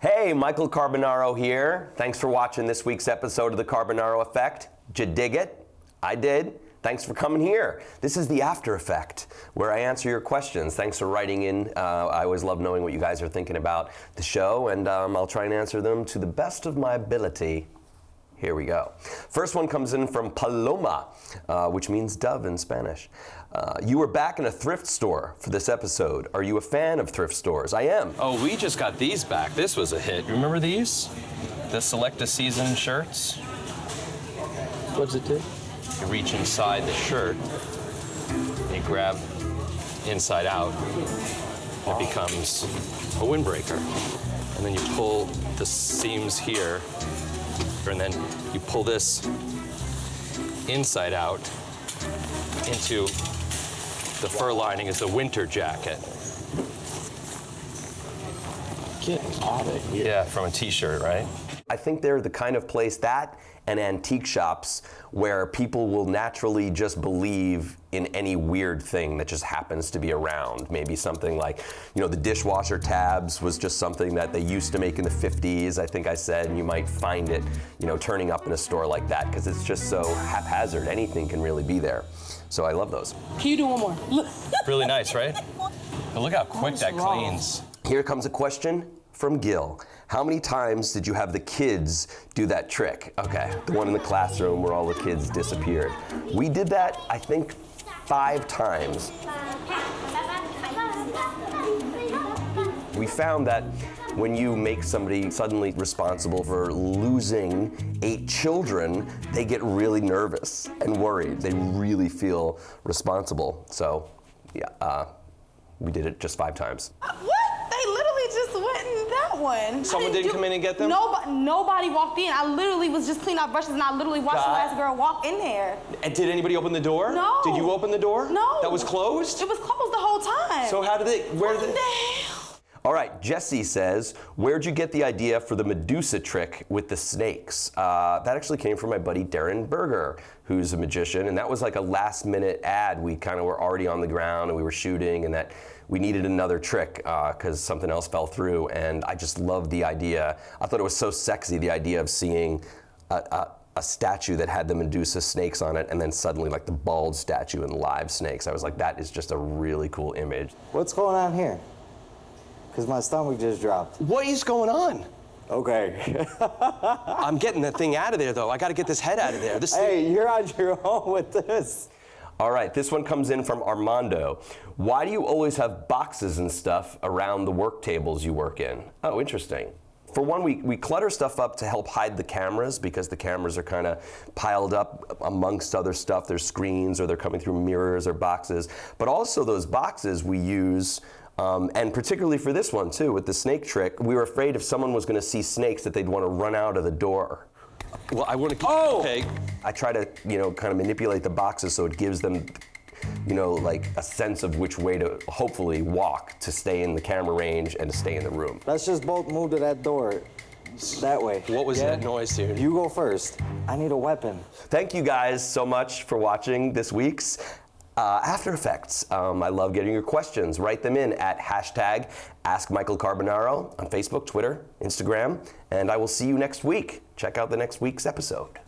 Hey, Michael Carbonaro here. Thanks for watching this week's episode of the Carbonaro Effect. Did you dig it? I did. Thanks for coming here. This is the After Effect, where I answer your questions. Thanks for writing in. I always love knowing what you guys are thinking about the show, and I'll try and answer them to the best of my ability. Here we go. First one comes in from Paloma, which means dove in Spanish. You were back in a thrift store for this episode. Are you a fan of thrift stores? I am. Oh, we just got these back. This was a hit. Remember these? The Select a Season shirts? What's it do? You reach inside the shirt, you grab inside out, it becomes a windbreaker. And then you pull the seams here, and then you pull this inside out into the fur lining is the winter jacket. Getting out of here. Yeah, from a t-shirt, right? I think they're the kind of place, that and antique shops, where people will naturally just believe in any weird thing that just happens to be around. Maybe something like, you know, the dishwasher tabs was just something that they used to make in the 50s, I think I said, and you might find it, you know, turning up in a store like that, because it's just so haphazard. Anything can really be there. So I love those. Can you do one more? Really nice, right? But look how quick that cleans. Here comes a question from Gil. How many times did you have the kids do that trick? Okay, the one in the classroom where all the kids disappeared. We did that, I think, 5 times. We found that when you make somebody suddenly responsible for losing 8 children, they get really nervous and worried. They really feel responsible. So, yeah, we did it just 5 times. What? They literally just went in that one. Someone didn't come in and get them? Nobody walked in. I literally was just cleaning out brushes and I literally watched the last girl walk in there. And did anybody open the door? No. Did you open the door? No. That was closed? It was closed the whole time. So how did they, where did What they? the hell? All right, Jesse says, where'd you get the idea for the Medusa trick with the snakes? That actually came from my buddy Darren Berger, who's a magician, and that was like a last minute ad. We kind of were already on the ground and we were shooting, and that we needed another trick because something else fell through, and I just loved the idea. I thought it was so sexy, the idea of seeing a statue that had the Medusa snakes on it, and then suddenly like the bald statue and live snakes. I was like, that is just a really cool image. What's going on here? Because my stomach just dropped. What is going on? Okay. I'm getting that thing out of there, though. I got to get this head out of there. Hey, you're on your own with this. All right, this one comes in from Armando. Why do you always have boxes and stuff around the work tables you work in? Oh, interesting. For one, we clutter stuff up to help hide the cameras, because the cameras are kind of piled up amongst other stuff. There's screens, or they're coming through mirrors or boxes. But also those boxes we use, and particularly for this one too, with the snake trick, we were afraid if someone was going to see snakes that they'd want to run out of the door. Well, I want to keep Okay. I try to, you know, kind of manipulate the boxes so it gives them, you know, like a sense of which way to hopefully walk to stay in the camera range and to stay in the room. Let's just both move to that door. That way. What was that noise, dude? You go first. I need a weapon. Thank you guys so much for watching this week's After Effects. I love getting your questions. Write them in at hashtag AskMichaelCarbonaro on Facebook, Twitter, Instagram, and I will see you next week. Check out the next week's episode.